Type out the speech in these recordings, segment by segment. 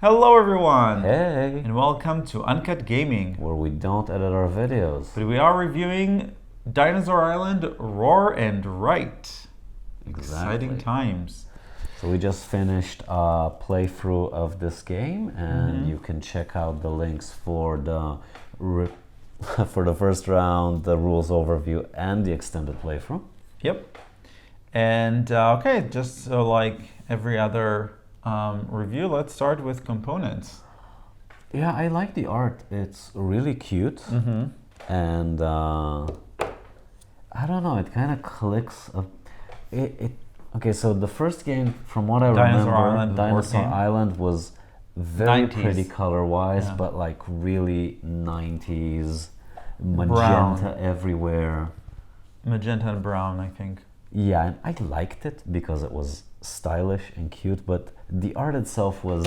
Hello everyone! Hey! And welcome to Uncut Gaming, Where we don't edit our videos. but we are reviewing Dinosaur Island, Rawr and Right. Exciting times. So we just finished a playthrough of this game, and you can check out the links for the for the first round, the rules overview, and the extended playthrough. Yep. And okay, just so like every other review, let's start with components. Yeah, I like the art. It's really cute, and I don't know. It kind of clicks. Okay, so the first game, from what I remember, Dinosaur Island was very 90s. pretty color-wise, Yeah. but like really 90s, magenta everywhere. Magenta and brown, I think. Yeah, and I liked it because it was stylish and cute, but the art itself was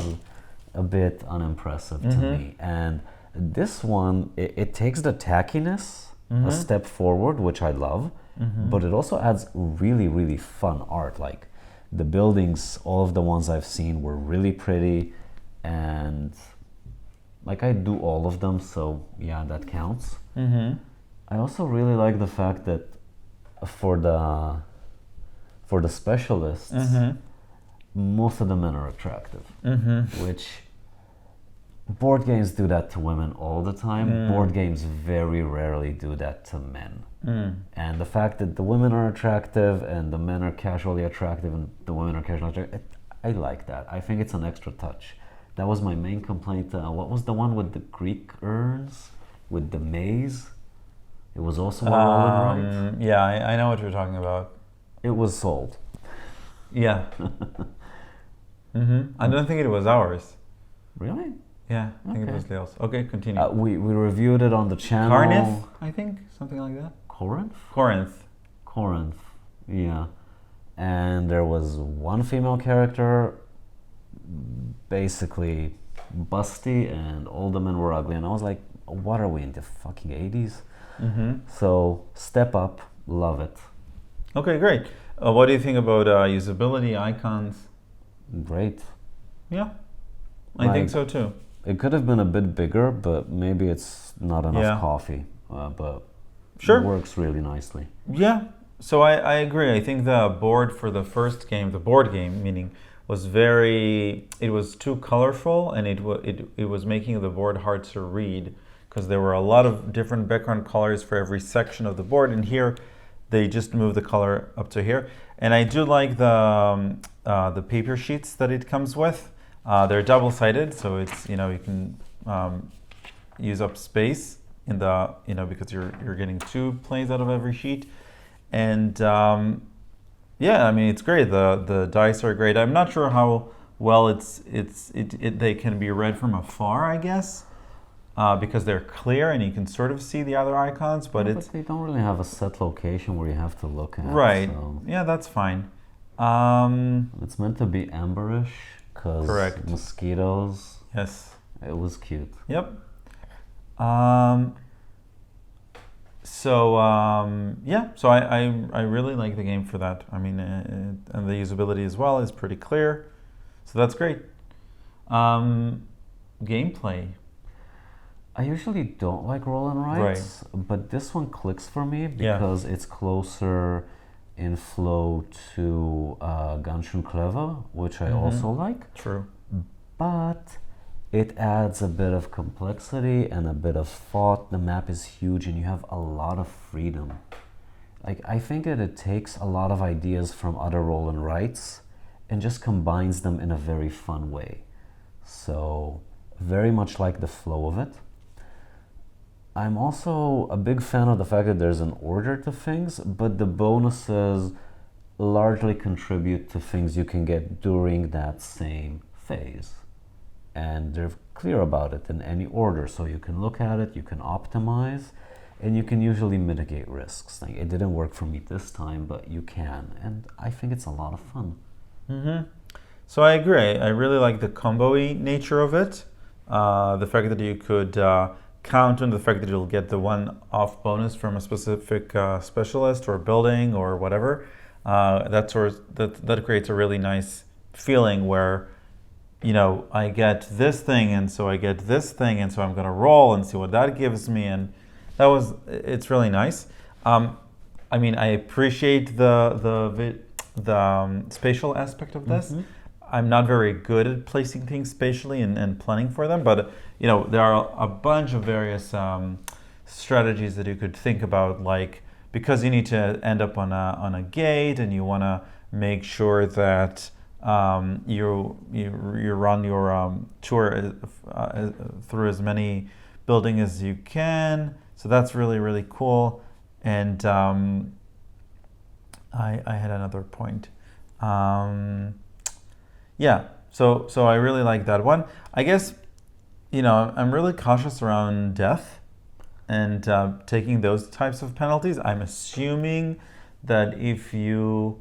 a bit unimpressive to me. And this one, it takes the tackiness a step forward, which I love, but it also adds really, really fun art. Like the buildings, all of the ones I've seen were really pretty, and like I do all of them, so yeah, that counts. I also really like the fact that for the specialists, most of the men are attractive, which board games do that to women all the time. Board games very rarely do that to men. And the fact that the women are attractive and the men are casually attractive and the women are casually attractive, I like that. I think it's an extra touch. That was my main complaint. What was the one with the Greek urns, with the maze? It was also a roll and write. Yeah, I know what you're talking about. It was sold. Yeah. I don't think it was ours. Really? Yeah, I think it Okay. was Leo's. Okay, continue. We reviewed it on the channel. Carnith, I think, something like that. Corinth? Corinth. Yeah. And there was one female character, basically busty, and all the men were ugly. And I was like, what are we in the fucking 80s? So, step up, love it. Okay, great. What do you think about usability, icons? Great. Yeah, I think so too. It could have been a bit bigger, but maybe it's not enough Yeah. coffee. But Sure. it works really nicely. Yeah, so I agree. I think the board for the first game, the board game, meaning, was it was too colorful, and it was making the board hard to read because there were a lot of different background colors for every section of the board, and here they just moved the color up to here. And I do like the paper sheets that it comes with. They're double-sided, so it's, you can use up space in the, because you're getting 2 plays out of every sheet. And yeah, I mean, it's great. The dice are great. I'm not sure how well they can be read from afar, I guess. Because they're clear and you can sort of see the other icons, but But they don't really have a set location where you have to look at. right. So Yeah, that's fine. it's meant to be amberish because Correct. mosquitoes. Yes. It was cute. Yep. Yeah. So I really like the game for that. I mean, and the usability as well is pretty clear. So that's great. Gameplay. I usually don't like roll and writes, but this one clicks for me because it's closer in flow to Ganz schön clever, which I also like. True. But it adds a bit of complexity and a bit of thought. The map is huge and you have a lot of freedom. Like, I think that it takes a lot of ideas from other roll and writes and just combines them in a very fun way. So, very much like the flow of it. I'm also a big fan of the fact that there's an order to things, but the bonuses largely contribute to things you can get during that same phase. And they're clear about it in any order, so you can look at it, you can optimize, and you can usually mitigate risks. Like, it didn't work for me this time, but you can, and I think it's a lot of fun. So I agree. I really like the combo-y nature of it. The fact that you could count on the fact that you'll get the one-off bonus from a specific specialist or building or whatever. That creates a really nice feeling where I get this thing, and so I get this thing, and so I'm gonna roll and see what that gives me, and it's really nice. I appreciate the spatial aspect of this. I'm not very good at placing things spatially and planning for them, but there are a bunch of various strategies that you could think about, like because you need to end up on a gate and you want to make sure that you run your tour through as many buildings as you can. So that's really, really cool. And I had another point. Yeah, so I really like that one. I guess, I'm really cautious around death and taking those types of penalties. I'm assuming that if you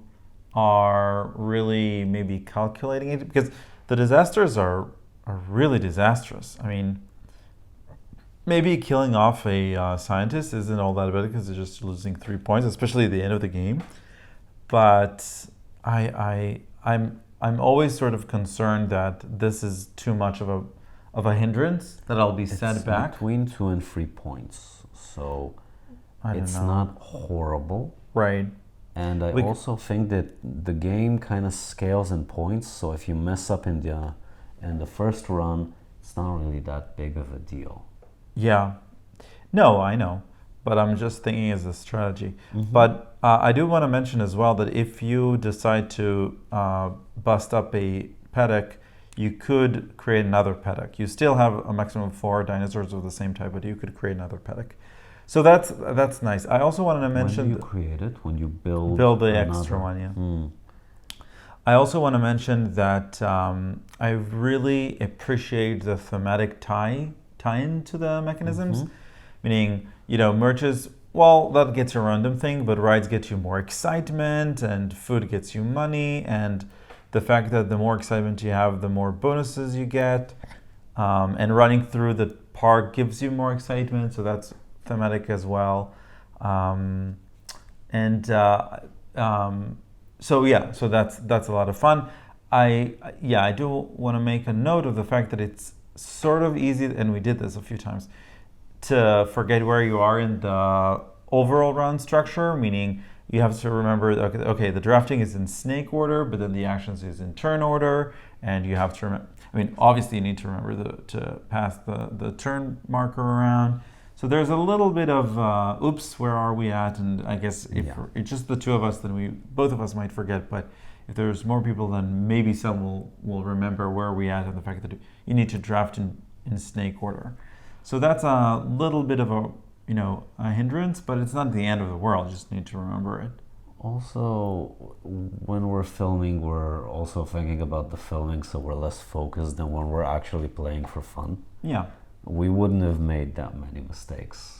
are really maybe calculating it, because the disasters are really disastrous. I mean, maybe killing off a scientist isn't all that bad because they're just losing 3 points, especially at the end of the game. But I'm always sort of concerned that this is too much of a hindrance, that I'll be set back. Between 2 and 3 points, so it's know. not horrible. Right. And I also think that the game kind of scales in points. So if you mess up in the first run, it's not really that big of a deal. Yeah. No, I know. But I'm just thinking as a strategy. But I do want to mention as well that if you decide to bust up a paddock, you could create another paddock. You still have a maximum of 4 dinosaurs of the same type, but you could create another paddock. So that's nice. I also wanted to mention... When you create it? When you build the extra one, yeah. I also want to mention that I really appreciate the thematic tie-in to the mechanisms. Meaning, merches, well, that gets you a random thing, but rides get you more excitement, and food gets you money, and the fact that the more excitement you have, the more bonuses you get, and running through the park gives you more excitement, so that's thematic as well. So that's a lot of fun. I do want to make a note of the fact that it's sort of easy, and we did this a few times, to forget where you are in the overall round structure, meaning you have to remember, okay, the drafting is in snake order, but then the actions is in turn order, and you have to remember, obviously you need to remember to pass the turn marker around. So there's a little bit of, oops, where are we at? And I guess if it's just the two of us, then both of us might forget, but if there's more people, then maybe some will remember where we at and the fact that you need to draft in snake order. So that's a little bit of a hindrance, but it's not the end of the world. You just need to remember it. Also, when we're filming, we're also thinking about the filming, so we're less focused than when we're actually playing for fun. Yeah. We wouldn't have made that many mistakes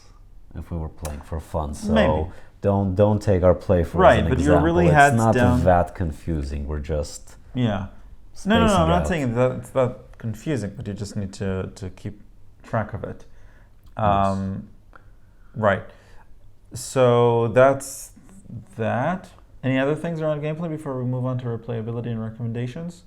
if we were playing for fun. So maybe. Don't take our play for right, as an but example. you're really it's heads not down. That confusing. We're just No, I'm not saying that it's that confusing, but you just need to keep track of it. Yes. Right. So that's that. Any other things around gameplay before we move on to replayability and recommendations?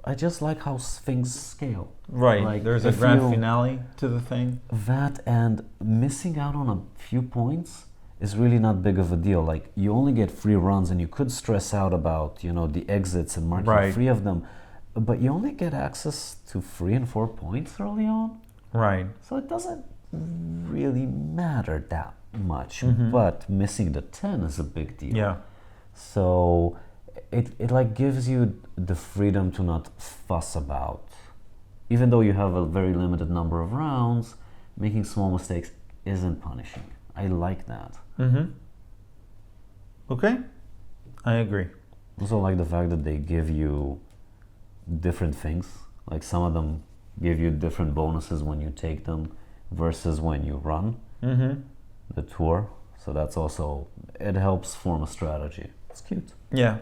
I just like how things scale. Right. Like, there's a grand finale to the thing. That and missing out on a few points is really not big of a deal. Like, you only get 3 runs, and you could stress out about the exits and marking 3 of them, but you only get access to 3 and 4 points early on. Right. So it doesn't really matter that much. But missing the 10 is a big deal. Yeah. So it like gives you the freedom to not fuss about. Even though you have a very limited number of rounds, making small mistakes isn't punishing. I like that. Okay. I agree. Also like the fact that they give you different things. Like some of them give you different bonuses when you take them versus when you run the tour. So that's also, it helps form a strategy. It's cute. Yeah.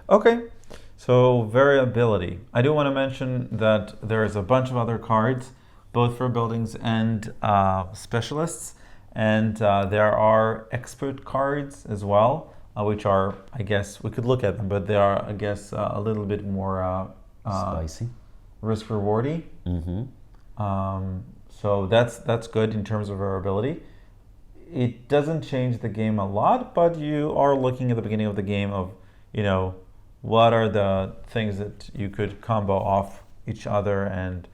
Okay. So variability. I do want to mention that there is a bunch of other cards, both for buildings and specialists, and there are expert cards as well. which are, I guess, we could look at them, but they are, I guess, a little bit more Spicy. risk rewardy. So that's good in terms of variability. It doesn't change the game a lot, but you are looking at the beginning of the game of, what are the things that you could combo off each other, and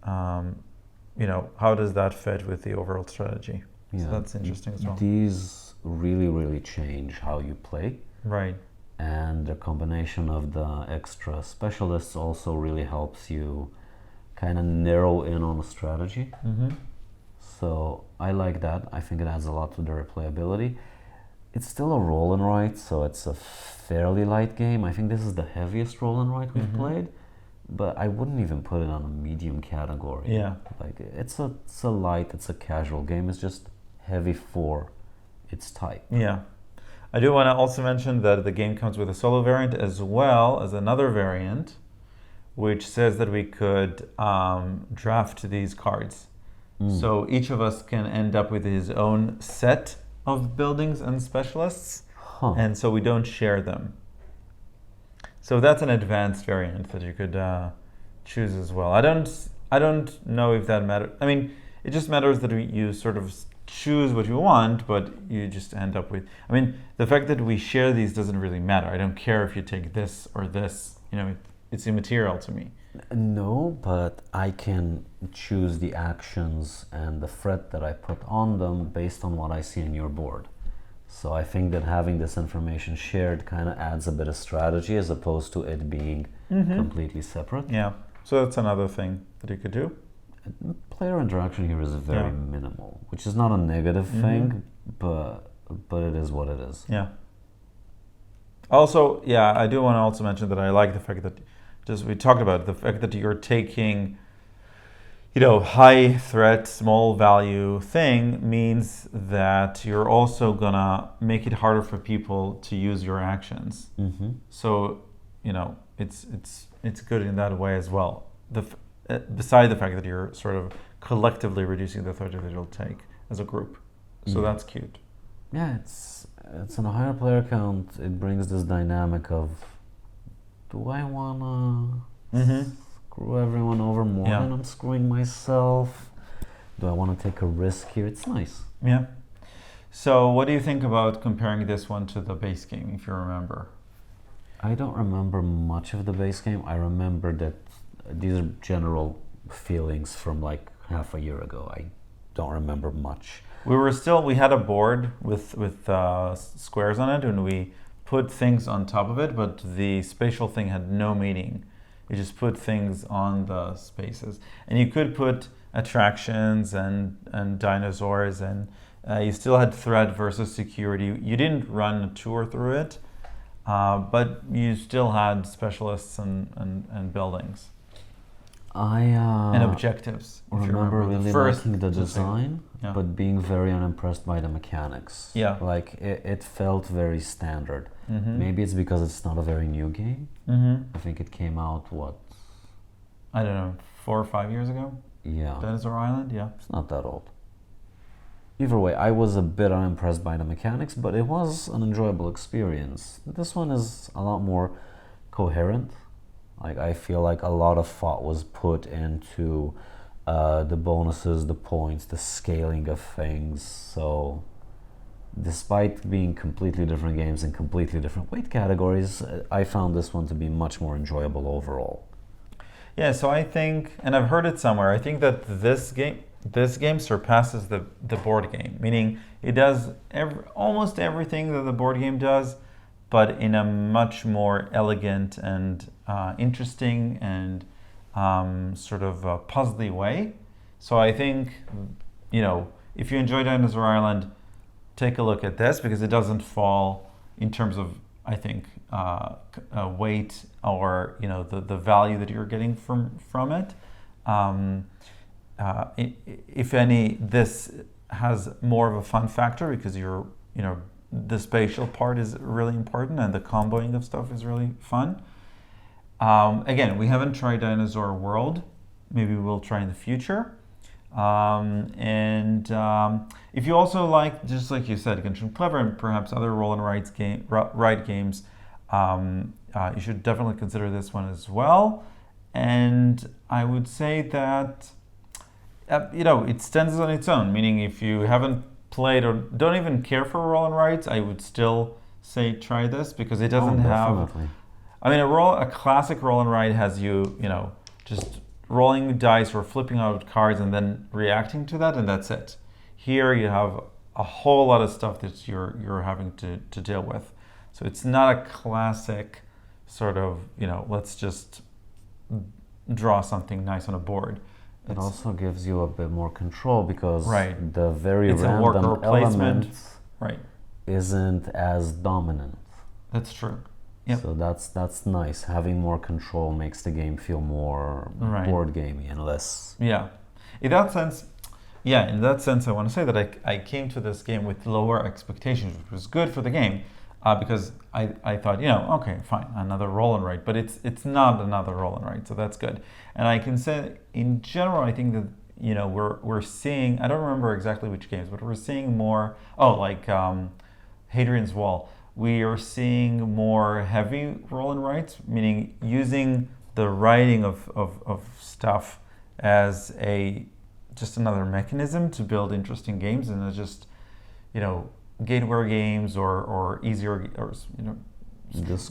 how does that fit with the overall strategy? Yeah. So that's interesting as well. These really, really change how you play. Right. And the combination of the extra specialists also really helps you kind of narrow in on a strategy. So I like that. I think it adds a lot to the replayability. It's still a roll and write, so it's a fairly light game. I think this is the heaviest roll and write we've played, but I wouldn't even put it on a medium category. Yeah. Like it's a light, it's a casual game. It's just heavy for its type. Yeah. I do want to also mention that the game comes with a solo variant as well as another variant, which says that we could draft these cards. So each of us can end up with his own set of buildings and specialists, and so we don't share them. So that's an advanced variant that you could choose as well. I don't know if that matters. I mean, it just matters that you sort of choose what you want, but you just end up with. I mean, the fact that we share these doesn't really matter. I don't care if you take this or this. It's immaterial to me. No, but I can choose the actions and the threat that I put on them based on what I see in your board. So I think that having this information shared kind of adds a bit of strategy as opposed to it being completely separate. Yeah, so that's another thing that you could do. Player interaction here is very minimal, which is not a negative thing, but it is what it is. Yeah. Also, I do want to also mention that I like the fact that, just we talked about it, the fact that you're taking, high threat, small value thing means that you're also gonna make it harder for people to use your actions. So, it's good in that way as well. Beside the fact that you're sort of collectively reducing the threat that it'll take as a group. So that's cute. Yeah, it's on a higher player count. It brings this dynamic of, do I wanna screw everyone over more than I'm screwing myself? Do I want to take a risk here? It's nice. Yeah. So what do you think about comparing this one to the base game, if you remember? I don't remember much of the base game. I remember that these are general feelings from like half a year ago. I don't remember much. We had a board with squares on it, and we put things on top of it, but the spatial thing had no meaning. You just put things on the spaces, and you could put attractions and dinosaurs, and you still had threat versus security. You didn't run a tour through it, but you still had specialists and buildings. And objectives. I remember really liking the design, but being very unimpressed by the mechanics. Yeah. Like it felt very standard. Maybe it's because it's not a very new game. I think it came out, I don't know, 4 or 5 years ago? Yeah. Dinosaur Island, yeah. It's not that old. Either way, I was a bit unimpressed by the mechanics, but it was an enjoyable experience. This one is a lot more coherent. Like, I feel like a lot of thought was put into the bonuses, the points, the scaling of things. So, despite being completely different games in completely different weight categories, I found this one to be much more enjoyable overall. Yeah, so I think, and I've heard it somewhere, I think that this game surpasses the board game, meaning it does almost everything that the board game does, but in a much more elegant and interesting and sort of puzzly way. So I think, if you enjoy Dinosaur Island, take a look at this, because it doesn't fall in terms of, I think, weight or the value that you're getting from it. If any, this has more of a fun factor because the spatial part is really important and the comboing of stuff is really fun. Again, we haven't tried Dinosaur World. Maybe we'll try in the future. If you also like, just like you said, Genshin Clever and perhaps other roll and ride games, you should definitely consider this one as well. And I would say that it stands on its own. Meaning, if you haven't played or don't even care for roll and rides, I would still say try this because it doesn't have. I mean, a classic roll and ride has you just rolling dice or flipping out cards and then reacting to that, and that's it. Here you have a whole lot of stuff that you're having to deal with. So it's not a classic sort of, let's just draw something nice on a board. It also gives you a bit more control because right. the very it's random element right. isn't as dominant. That's true. Yep. So that's nice. Having more control makes the game feel more board gamey and less. Yeah. In that sense, I want to say that I came to this game with lower expectations, which was good for the game, because I thought, okay, fine, another roll and write, but it's not another roll and write, so that's good. And I can say, in general, I think that we're seeing, I don't remember exactly which games, but we're seeing more. Like Hadrian's Wall. We are seeing more heavy roll and writes, meaning using the writing of stuff as just another mechanism to build interesting games, and just gateway games or easier or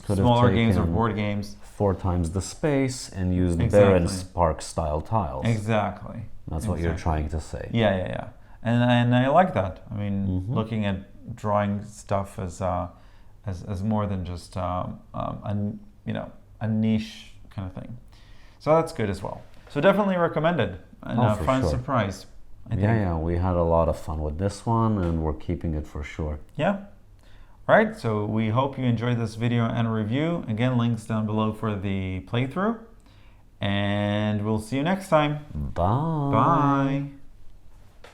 smaller games or board games. 4 times the space and used Baron Spark style tiles. Exactly. That's what you're trying to say. Yeah. And I like that. I mean, looking at drawing stuff as more than just a niche kind of thing. So that's good as well. So definitely recommended and a fun surprise. I think. Yeah, we had a lot of fun with this one and we're keeping it for sure. Yeah. All right, so we hope you enjoyed this video and review. Again, links down below for the playthrough. And we'll see you next time. Bye. Bye.